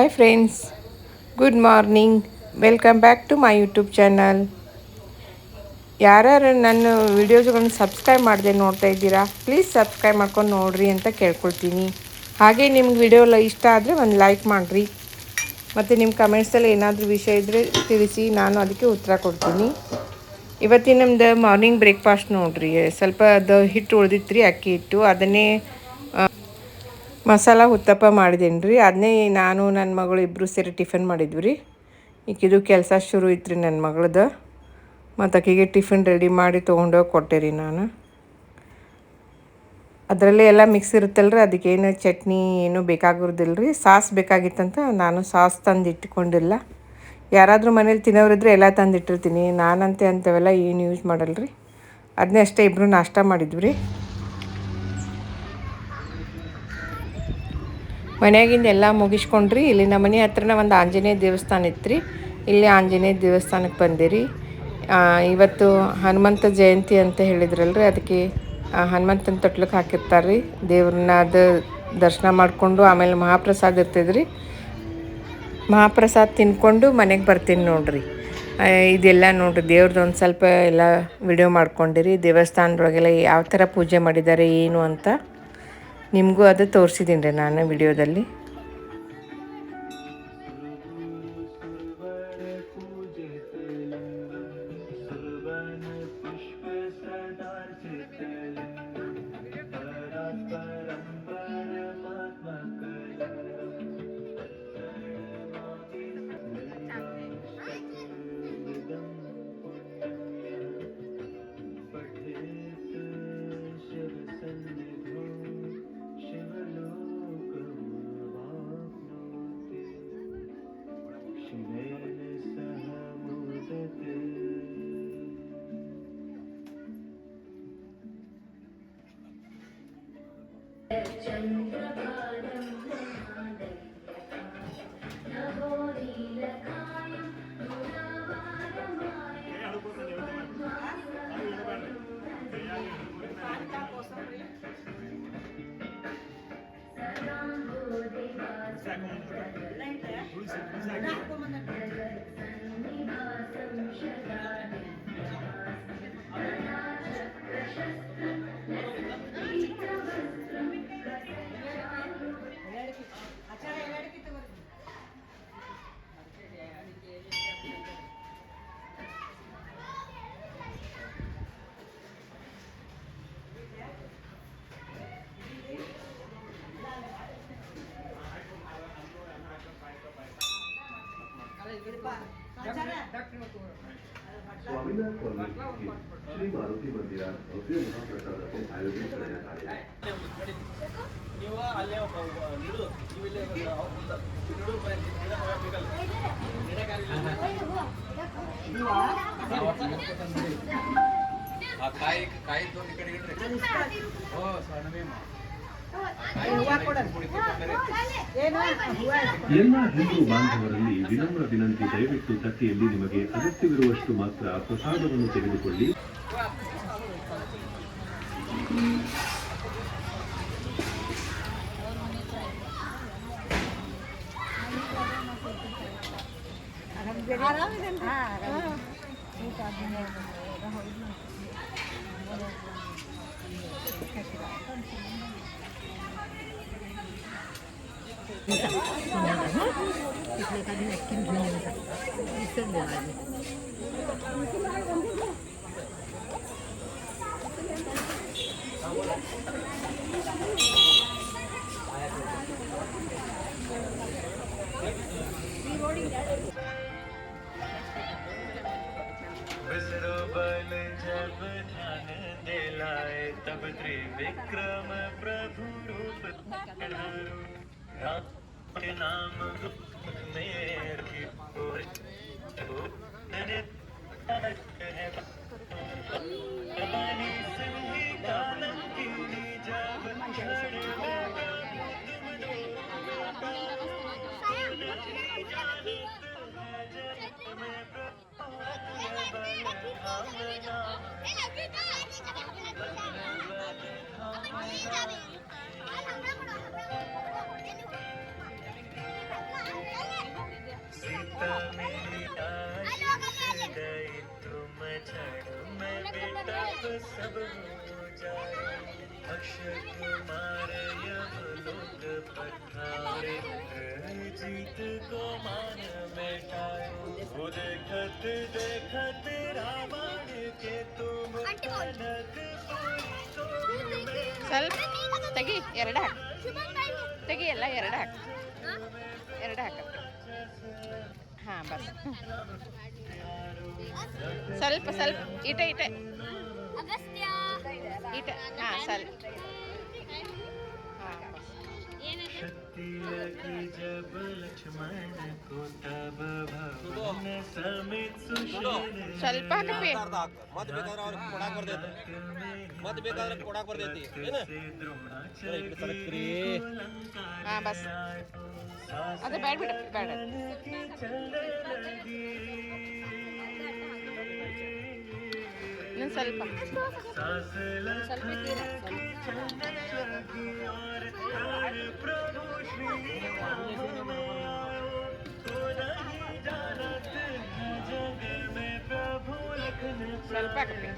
Hi friends, good morning. Welcome back to my YouTube channel. ಯಾರ್ಯಾರು ನನ್ನ ವೀಡಿಯೋಸ್ಗಳನ್ನು subscribe ಮಾಡದೆ ನೋಡ್ತಾ ಇದ್ದೀರಾ, ಪ್ಲೀಸ್ ಸಬ್ಸ್ಕ್ರೈಬ್ ಮಾಡ್ಕೊಂಡು ನೋಡಿರಿ ಅಂತ ಕೇಳ್ಕೊಳ್ತೀನಿ. ಹಾಗೆ ನಿಮ್ಗೆ ವಿಡಿಯೋ ಇಷ್ಟ ಆದರೆ ಒಂದು ಲೈಕ್ ಮಾಡಿರಿ. ಮತ್ತು ನಿಮ್ಮ ಕಮೆಂಟ್ಸಲ್ಲಿ ಏನಾದರೂ ವಿಷಯ ಇದ್ದರೆ ತಿಳಿಸಿ, ನಾನು ಅದಕ್ಕೆ ಉತ್ತರ ಕೊಡ್ತೀನಿ. ಇವತ್ತಿನ ನಮ್ದು ಮಾರ್ನಿಂಗ್ ಬ್ರೇಕ್ಫಾಸ್ಟ್ ನೋಡಿರಿ, ಸ್ವಲ್ಪ ಅದು ಹಿಟ್ಟು ಉಳಿದಿತ್ತು ರೀ, ಅಕ್ಕಿ ಹಿಟ್ಟು. ಅದನ್ನೇ ಮಸಾಲ ಉತ್ತಪ್ಪ ಮಾಡಿದ್ದೀನಿ ರೀ. ಅದನ್ನೇ ನಾನು ನನ್ನ ಮಗಳು ಇಬ್ಬರು ಸೇರಿ ಟಿಫಿನ್ ಮಾಡಿದ್ವಿ ರೀ. ಈಗಿದು ಕೆಲಸ ಶುರು ಇತ್ತು ರೀ ನನ್ನ ಮಗಳದ್ದು. ಮತ್ತು ಆಕೆಗೆ ಟಿಫಿನ್ ರೆಡಿ ಮಾಡಿ ತೊಗೊಂಡೋಗಿ ಕೊಟ್ಟೆ ರೀ ನಾನು. ಅದರಲ್ಲೇ ಎಲ್ಲ ಮಿಕ್ಸ್ ಇರುತ್ತಲ್ಲ ರೀ, ಅದಕ್ಕೇನು ಚಟ್ನಿ ಏನೂ ಬೇಕಾಗಿರೋದಿಲ್ಲ ರೀ. ಸಾಸ್ ಬೇಕಾಗಿತ್ತಂತ ನಾನು ಸಾಸ್ ತಂದು ಇಟ್ಕೊಂಡಿಲ್ಲ. ಯಾರಾದರೂ ಮನೇಲಿ ತಿನ್ನೋರಿದ್ರೆ ಎಲ್ಲ ತಂದು ಇಟ್ಟಿರ್ತೀನಿ. ನಾನಂತೆ ಅಂಥವೆಲ್ಲ ಏನು ಯೂಸ್ ಮಾಡಲ್ಲ ರೀ. ಅದನ್ನೇ ಅಷ್ಟೇ ಇಬ್ಬರು ನಾಷ್ಟ ಮಾಡಿದ್ವಿ ರೀ. ಮನೆಯಾಗಿಂದ ಎಲ್ಲ ಮುಗಿಸ್ಕೊಂಡ್ರಿ. ಇಲ್ಲಿ ನಮ್ಮ ಮನೆ ಹತ್ರನೇ ಒಂದು ಆಂಜನೇಯ ದೇವಸ್ಥಾನ ಇತ್ತು ರೀ. ಇಲ್ಲಿ ಆಂಜನೇಯ ದೇವಸ್ಥಾನಕ್ಕೆ ಬಂದಿರಿ. ಇವತ್ತು ಹನುಮಂತ ಜಯಂತಿ ಅಂತ ಹೇಳಿದ್ರಲ್ರಿ, ಅದಕ್ಕೆ ಹನುಮಂತನ ತೊಟ್ಲಕ್ಕೆ ಹಾಕಿರ್ತಾರೆ ರೀ ದೇವ್ರನ್ನ. ಅದು ದರ್ಶನ ಮಾಡಿಕೊಂಡು ಆಮೇಲೆ ಮಹಾಪ್ರಸಾದ ಇರ್ತದೆ ರೀ. ಮಹಾಪ್ರಸಾದ ತಿನ್ಕೊಂಡು ಮನೆಗೆ ಬರ್ತೀನಿ ನೋಡಿರಿ. ಇದೆಲ್ಲ ನೋಡಿರಿ, ದೇವ್ರದ್ದು ಒಂದು ಸ್ವಲ್ಪ ಎಲ್ಲ ವಿಡಿಯೋ ಮಾಡ್ಕೊಂಡಿರಿ. ದೇವಸ್ಥಾನದೊಳಗೆಲ್ಲ ಯಾವ ಥರ ಪೂಜೆ ಮಾಡಿದ್ದಾರೆ ಏನು ಅಂತ ನಿಮಗೂ ಅದು ತೋರಿಸಿದ್ದೀನಿ ರೀ ನಾನು ವಿಡಿಯೋದಲ್ಲಿ. स्वामीनाथ कॉलनी श्री मारुती मंदिरात भव्य महाप्रसादाचे आयोजन करण्यात आले आहे. ಎಲ್ಲ ಹಿಂದೂ ಬಾಂಧವರಲ್ಲಿ ವಿನಮ್ರ ವಿನಂತಿ, ದಯವಿಟ್ಟು ತಟ್ಟೆಯಲ್ಲಿ ನಿಮಗೆ ಅಗತ್ಯವಿರುವಷ್ಟು ಮಾತ್ರ ಪ್ರಸಾದವನ್ನು ತೆಗೆದುಕೊಳ್ಳಿ. जब ध्यान दिलाए तब त्रिविक्रम प्रभु रूप धारो, राम नाम सब हो जाए अक्षय कुमार यमलोक पधारे जीत को मान मिटायो वो देखत देखत रावण के तुम कनकपुरी को ಸ್ವಲ್ಪ ತೆಗಿ, ಎರಡು ಹಾಕು, ತೆಗಿ, ಎಲ್ಲ ಎರಡು ಹಾಕು, ಎರಡು ಹಾಕತ್ತೆ. ಹಾಂ ಬಸ್ ಸ್ವಲ್ಪ ಸ್ವಲ್ಪ ಇಟೆ ಇಟೆ ಇಟೆ, ಹಾಂ ಸ್ವಲ್ಪ ಹಾಂ ಬಸ್. शक्ति लगी जब लक्ष्मण को तब भवन समेत सुशील ಸ್ವಲ್ಪ ಹಾಕಪ್ಪಿ. ಹಾಂ ಬಸ್ ಅದು ಬೇಡ ಬಿಡ ಬೇಡ. ಇನ್ನೊಂದು ಸ್ವಲ್ಪ ಸ್ವಲ್ಪ ಹಾಕಪ್ಪಿ.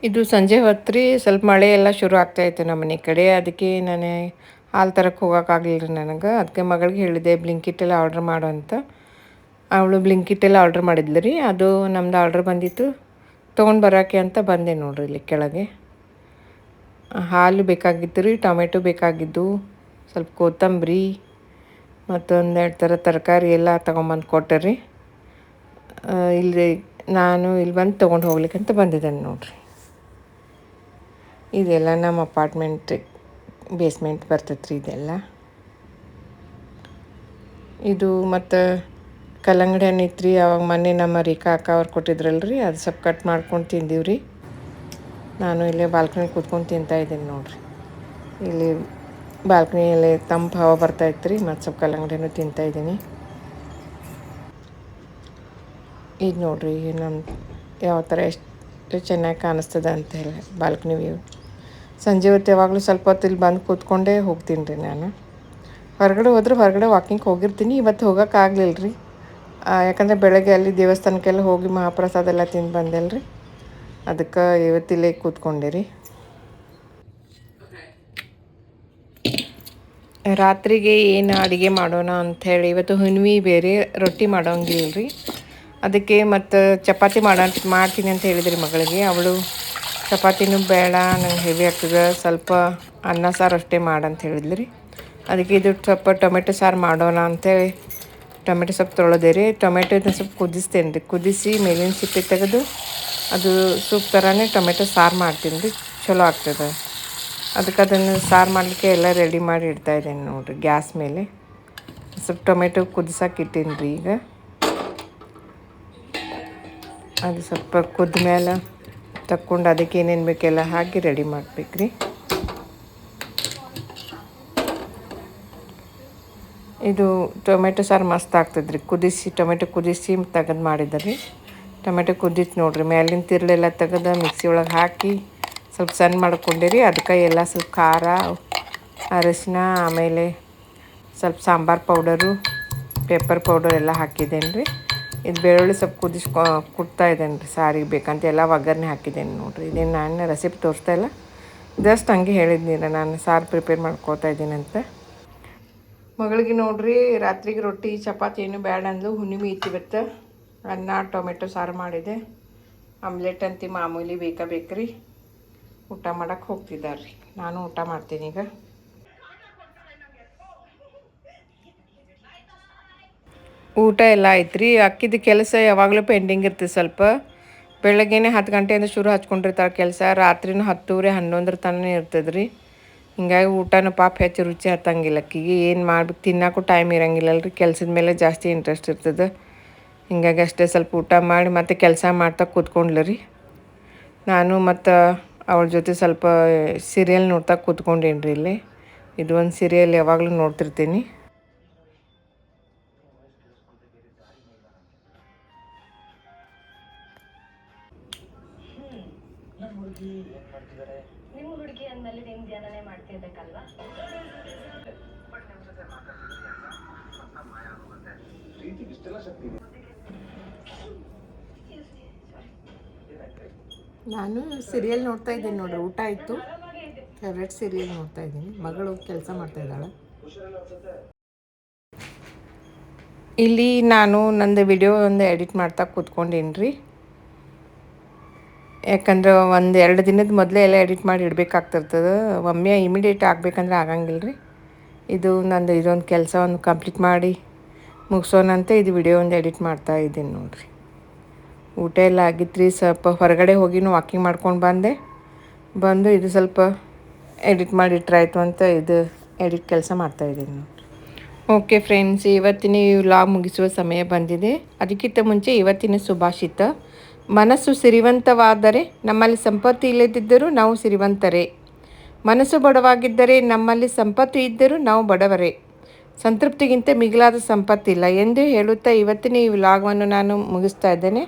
ಇದು ಸಂಜೆ ಹೊತ್ತು ರೀ, ಸ್ವಲ್ಪ ಮಳೆ ಎಲ್ಲ ಶುರು ಆಗ್ತಾಯಿತ್ತು ನಮ್ಮ ಮನೆ ಕಡೆ. ಅದಕ್ಕೆ ನಾನು ಹಾಲು ತರಕ್ಕೆ ಹೋಗೋಕ್ಕಾಗಲಿಲ್ಲ ರೀ ನನಗೆ. ಅದಕ್ಕೆ ಮಗಳಿಗೆ ಹೇಳಿದೆ ಬ್ಲಿಂಕಿಟ್ಟೆಲ್ಲ ಆರ್ಡ್ರ್ ಮಾಡು ಅಂತ. ಅವಳು ಬ್ಲಿಂಕಿಟ್ಟೆಲ್ಲ ಆರ್ಡ್ರ್ ಮಾಡಿದ್ಲು ರೀ. ಅದು ನಮ್ದು ಆರ್ಡ್ರ್ ಬಂದಿತ್ತು, ತೊಗೊಂಡು ಬರೋಕ್ಕೆ ಅಂತ ಬಂದೆ ನೋಡ್ರಿ ಇಲ್ಲಿ ಕೆಳಗೆ. ಹಾಲು ಬೇಕಾಗಿತ್ತು ರೀ, ಟೊಮೆಟೊ ಬೇಕಾಗಿದ್ದು, ಸ್ವಲ್ಪ ಕೊತ್ತಂಬರಿ ಮತ್ತೊಂದೆರಡು ಥರ ತರಕಾರಿ ಎಲ್ಲ ತೊಗೊಂಬಂದು ಕೊಟ್ಟೆ ರೀ. ಇಲ್ಲಿ ನಾನು ಇಲ್ಲಿ ಬಂದು ತೊಗೊಂಡು ಹೋಗ್ಲಿಕ್ಕಂತ ಬಂದಿದ್ದೇನೆ ನೋಡ್ರಿ. ಇದೆಲ್ಲ ನಮ್ಮ ಅಪಾರ್ಟ್ಮೆಂಟ್ ಬೇಸ್ಮೆಂಟ್ ಬರ್ತೈತೆ ರೀ ಇದೆಲ್ಲ. ಇದು ಮತ್ತು ಕಲ್ಲಂಗಡಿ ಹಣ್ಣು ಇತ್ತು ರೀ, ಅವಾಗ ಮೊನ್ನೆ ನಮ್ಮ ರೇಖಾ ಅಕ್ಕ ಅವ್ರು ಕೊಟ್ಟಿದ್ರಲ್ರಿ, ಅದು ಸ್ವಲ್ಪ ಕಟ್ ಮಾಡ್ಕೊಂಡು ತಿಂದೀವಿ ರೀ. ನಾನು ಇಲ್ಲೇ ಬಾಲ್ಕನಿ ಕೂತ್ಕೊಂಡು ತಿಂತಾಯಿದ್ದೀನಿ ನೋಡ್ರಿ. ಇಲ್ಲಿ ಬಾಲ್ಕನಿಯಲ್ಲಿ ತಂಪು ಹವಾ ಬರ್ತಾಯಿತ್ತು ರೀ, ಮತ್ತು ಸ್ವಲ್ಪ ಕಲ್ಲಂಗಡಿ ಹಣ್ಣು ತಿಂತಾಯಿದ್ದೀನಿ. ಇದು ನೋಡ್ರಿ ನಮ್ಮ ಯಾವ ಥರ ಎಷ್ಟು ಚೆನ್ನಾಗಿ ಕಾಣಿಸ್ತದೆ ಅಂತ ಹೇಳಿ ಬಾಲ್ಕನಿ ವ್ಯೂ. ಸಂಜೆ ಹೊತ್ತು ಯಾವಾಗಲೂ ಸ್ವಲ್ಪ ಹೊತ್ತು ಇಲ್ಲಿ ಬಂದು ಕೂತ್ಕೊಂಡೇ ಹೋಗ್ತೀನಿ ರೀ ನಾನು. ಹೊರಗಡೆ ಹೋದ್ರೆ ಹೊರಗಡೆ ವಾಕಿಂಗ್ ಹೋಗಿರ್ತೀನಿ. ಇವತ್ತು ಹೋಗೋಕ್ಕಾಗಲಿಲ್ಲ ರೀ, ಯಾಕಂದರೆ ಬೆಳಗ್ಗೆ ಅಲ್ಲಿ ದೇವಸ್ಥಾನಕ್ಕೆಲ್ಲ ಹೋಗಿ ಮಹಾಪ್ರಸಾದ ಎಲ್ಲ ತಿಂದು ಬಂದೆಲ್ಲ ರೀ. ಅದಕ್ಕೆ ಇವತ್ತಿಲ್ಲೇ ಕೂತ್ಕೊಂಡೆ ರೀ. ರಾತ್ರಿಗೆ ಏನು ಅಡುಗೆ ಮಾಡೋಣ ಅಂಥೇಳಿ ಇವತ್ತು ಹುಣ್ಣಿಮೆ ಬೇರೆ, ರೊಟ್ಟಿ ಮಾಡೋಂಗಿಲ್ಲ ರೀ. ಅದಕ್ಕೆ ಮತ್ತು ಚಪಾತಿ ಮಾಡ್ತೀನಿ ಅಂತ ಹೇಳಿದ್ರಿ ಮಗಳಿಗೆ. ಅವಳು ಚಪಾತಿನೂ ಬೇಡ, ನಂಗೆ ಹೆವಿ ಆಗ್ತದೆ, ಸ್ವಲ್ಪ ಅನ್ನ ಸಾರು ಅಷ್ಟೇ ಮಾಡಂತ ಹೇಳಿದ್ಲು ರೀ. ಅದಕ್ಕೆ ಇದು ಸ್ವಲ್ಪ ಟೊಮೆಟೊ ಸಾರು ಮಾಡೋಣ ಅಂಥೇಳಿ ಟೊಮೆಟೊ ಸ್ವಲ್ಪ ತೊಳೆದೆ ರೀ. ಟೊಮೆಟೊನ ಸ್ವಲ್ಪ ಕುದಿಸ್ತೇನೆ ರೀ. ಕುದಿಸಿ ಮೇಲಿನ ಸಿಪ್ಪೆ ತೆಗೆದು ಅದು ಸೂಪ್ ಥರನೇ ಟೊಮೆಟೊ ಸಾರು ಮಾಡ್ತೀನಿ ರೀ, ಚಲೋ ಆಗ್ತದೆ. ಅದಕ್ಕೆ ಅದನ್ನು ಸಾರು ಮಾಡಲಿಕ್ಕೆ ಎಲ್ಲ ರೆಡಿ ಮಾಡಿ ಇಡ್ತಾಯಿದ್ದೇನೆ ನೋಡಿರಿ ಗ್ಯಾಸ್ ಮೇಲೆ. ಸ್ವಲ್ಪ ಟೊಮೆಟೊ ಕುದಿಸೋಕೆ ಇಟ್ಟೀನಿ ರೀ ಈಗ. ಅದು ಸ್ವಲ್ಪ ಕುದ್ದ ಮೇಲೆ ತಕ್ಕೊಂಡು ಅದಕ್ಕೆ ಏನೇನು ಬೇಕೆಲ್ಲ ಹಾಕಿ ರೆಡಿ ಮಾಡ್ಬೇಕು ರೀ. ಇದು ಟೊಮೆಟೊ ಸಾರು ಮಸ್ತ್ ಆಗ್ತದೆ ರೀ. ಟೊಮೆಟೊ ಕುದಿಸಿ ತೆಗೆದು ಮಾಡಿದ್ದೆ ರೀ. ಟೊಮೆಟೊ ಕುದ್ದಿತ್ತು ನೋಡಿರಿ, ಮೇಲಿನ ತಿರುಳೆಲ್ಲ ತೆಗೆದು ಮಿಕ್ಸಿ ಒಳಗೆ ಹಾಕಿ ಸ್ವಲ್ಪ ಸಣ್ಣ ಮಾಡ್ಕೊಂಡೆ ರೀ. ಅದಕ್ಕೆ ಎಲ್ಲ ಸ್ವಲ್ಪ ಖಾರ, ಅರಿಶಿನ, ಆಮೇಲೆ ಸ್ವಲ್ಪ ಸಾಂಬಾರು ಪೌಡರು, ಪೆಪ್ಪರ್ ಪೌಡರ್ ಎಲ್ಲ ಹಾಕಿದ್ದೇನೆ ರೀ. ಇದು ಬೆಳ್ಳುಳ್ಳಿ ಸ್ವಲ್ಪ ಕುಟ್ತಾ ಇದ್ದೇನೆ ರೀ, ಸಾರಿಗೆ ಬೇಕಂತ ಎಲ್ಲ ಒಗ್ಗರಣೆ ಹಾಕಿದ್ದೇನೆ ನೋಡಿರಿ. ಇದೇನು ನಾನು ರೆಸಿಪಿ ತೋರಿಸ್ತಾ ಇಲ್ಲ, ಜಸ್ಟ್ ಹಂಗೆ ಹೇಳಿದ್ನಿರ ನಾನು ಸಾರು ಪ್ರಿಪೇರ್ ಮಾಡ್ಕೋತಾ ಇದ್ದೀನಿ ಅಂತ. ಮಗಳಿಗೆ ನೋಡ್ರಿ ರಾತ್ರಿಗೆ ರೊಟ್ಟಿ ಚಪಾತಿ ಏನು ಬೇಡ ಅಂದ್ಲು, ಹುಣ್ಣಿಮೆ ಇತ್ತು ಇವತ್ತು. ಅನ್ನ ಟೊಮೆಟೊ ಸಾರು ಮಾಡಿದೆ, ಆಮ್ಲೆಟ್ ಅಂತಿ ಮಾಮೂಲಿ ಬೇಕ್ರಿ. ಊಟ ಮಾಡಕ್ಕೆ ಹೋಗ್ತಿದ್ದಾರೆ ರೀ, ನಾನು ಊಟ ಮಾಡ್ತೀನಿ ಈಗ. ಊಟ ಎಲ್ಲ ಆಯ್ತು ರೀ. ಅಕ್ಕಿದ ಕೆಲಸ ಯಾವಾಗಲೂ ಪೆಂಡಿಂಗ್ ಇರ್ತದೆ ಸ್ವಲ್ಪ. ಬೆಳಗ್ಗೆನೇ 10 ಗಂಟೆಯಿಂದ ಶುರು ಹಚ್ಕೊಂಡಿರ್ತಾಳೆ ಕೆಲಸ, ರಾತ್ರಿನೂ 10:30 11 ತನಕ ಇರ್ತದೆ ರೀ. ಹಿಂಗಾಗಿ ಊಟನೂ ಪಾಪ ಹೆಚ್ಚು ರುಚಿ ಹತ್ತಂಗಿಲ್ಲ ಅಕ್ಕಿಗೆ. ಏನು ಮಾಡ್ಬೇಕು ತಿನ್ನೋಕ್ಕೂ ಟೈಮ್ ಇರೋಂಗಿಲ್ಲಲ್ಲ ರೀ, ಕೆಲಸದ ಮೇಲೆ ಜಾಸ್ತಿ ಇಂಟ್ರೆಸ್ಟ್ ಇರ್ತದೆ. ಹಿಂಗಾಗಿ ಅಷ್ಟೇ ಸ್ವಲ್ಪ ಊಟ ಮಾಡಿ ಮತ್ತೆ ಕೆಲಸ ಮಾಡ್ತಾ ಕೂತ್ಕೊಂಡ್ಲು ರೀ. ನಾನು ಮತ್ತು ಅವಳ ಜೊತೆ ಸ್ವಲ್ಪ ಸೀರಿಯಲ್ ನೋಡ್ತಾ ಕೂತ್ಕೊಂಡೇನಿ ರೀ ಇಲ್ಲಿ. ಇದು ಒಂದು ಸೀರಿಯಲ್ ಯಾವಾಗಲೂ ನೋಡ್ತಿರ್ತೀನಿ. ನಿಮ್ಮ ಹುಡುಗಿ ಅಂದಮೇಲೆ ನಿಮ್ಮ ಧ್ಯಾನನೇ ಮಾಡ್ತಿರ್ಬೇಕಲ್ವಾ? ನಾನು ಸೀರಿಯಲ್ ನೋಡ್ತಾ ಇದ್ದೀನಿ ನೋಡ್ರಿ. ಊಟ ಆಯಿತು, ಫೇವ್ರೆಟ್ ಸೀರಿಯಲ್ ನೋಡ್ತಾ ಇದ್ದೀನಿ. ಮಗಳು ಕೆಲಸ ಮಾಡ್ತಾ ಇದ್ದಾಳೆ. ಇಲ್ಲಿ ನಾನು ನಂದು ವಿಡಿಯೋ ಒಂದು ಎಡಿಟ್ ಮಾಡ್ತಾ ಕೂತ್ಕೊಂಡೀನಿ ರೀ. ಯಾಕಂದ್ರೆ 1-2 ದಿನದ ಮೊದಲೇ ಎಲ್ಲ ಎಡಿಟ್ ಮಾಡಿ ಇಡಬೇಕಾಗ್ತಿರ್ತದೆ. ಒಮ್ಮೆ ಇಮಿಡಿಯೇಟ್ ಆಗಬೇಕಂದ್ರೆ ಆಗಂಗಿಲ್ಲ ರೀ. ಇದು ನಂದು ಇದೊಂದು ಕೆಲಸ ಒಂದು ಕಂಪ್ಲೀಟ್ ಮಾಡಿ ಮುಗಿಸೋಣಂತೆ ಇದು ವಿಡಿಯೋ ಒಂದು ಎಡಿಟ್ ಮಾಡ್ತಾ ಇದ್ದೀನಿ ನೋಡಿರಿ. ಊಟ ಎಲ್ಲ ಆಗಿತ್ತು ರೀ. ಸ್ವಲ್ಪ ಹೊರಗಡೆ ಹೋಗಿನೂ ವಾಕಿಂಗ್ ಮಾಡ್ಕೊಂಡು ಬಂದು ಇದು ಸ್ವಲ್ಪ ಎಡಿಟ್ ಮಾಡಿಟ್ರಾಯ್ತು ಅಂತ ಇದು ಎಡಿಟ್ ಕೆಲಸ ಮಾಡ್ತಾಯಿದ್ದೀನಿ ನೋಡಿರಿ. ಓಕೆ ಫ್ರೆಂಡ್ಸ್, ಇವತ್ತಿನ ಈ ವ್ಲಾಗ್ ಮುಗಿಸುವ ಸಮಯ ಬಂದಿದೆ. ಅದಕ್ಕಿಂತ ಮುಂಚೆ ಇವತ್ತಿನ ಸುಭಾಷಿತ: ಮನಸ್ಸು ಸಿರಿವಂತವಾದರೆ ನಮ್ಮಲ್ಲಿ ಸಂಪತ್ತು ಇಲ್ಲದಿದ್ದರೂ ನಾವು ಸಿರಿವಂತರೇ. ಮನಸ್ಸು ಬಡವಾಗಿದ್ದರೆ ನಮ್ಮಲ್ಲಿ ಸಂಪತ್ತು ಇದ್ದರೂ ನಾವು ಬಡವರೇ. ಸಂತೃಪ್ತಿಗಿಂತ ಮಿಗಿಲಾದ ಸಂಪತ್ತಿಲ್ಲ ಎಂದು ಹೇಳುತ್ತಾ ಇವತ್ತಿನ ಈ ವ್ಲಾಗವನ್ನು ನಾನು ಮುಗಿಸ್ತಾ ಇದ್ದೇನೆ.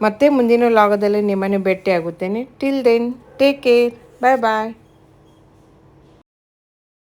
ಮತ್ತೆ ಮುಂದಿನ ವ್ಲಾಗದಲ್ಲಿ ನಿಮ್ಮನ್ನು ಭೇಟಿಯಾಗುತ್ತೇನೆ. ಟಿಲ್ ದೆನ್ ಟೇಕ್ ಕೇರ್, ಬಾಯ್ ಬಾಯ್.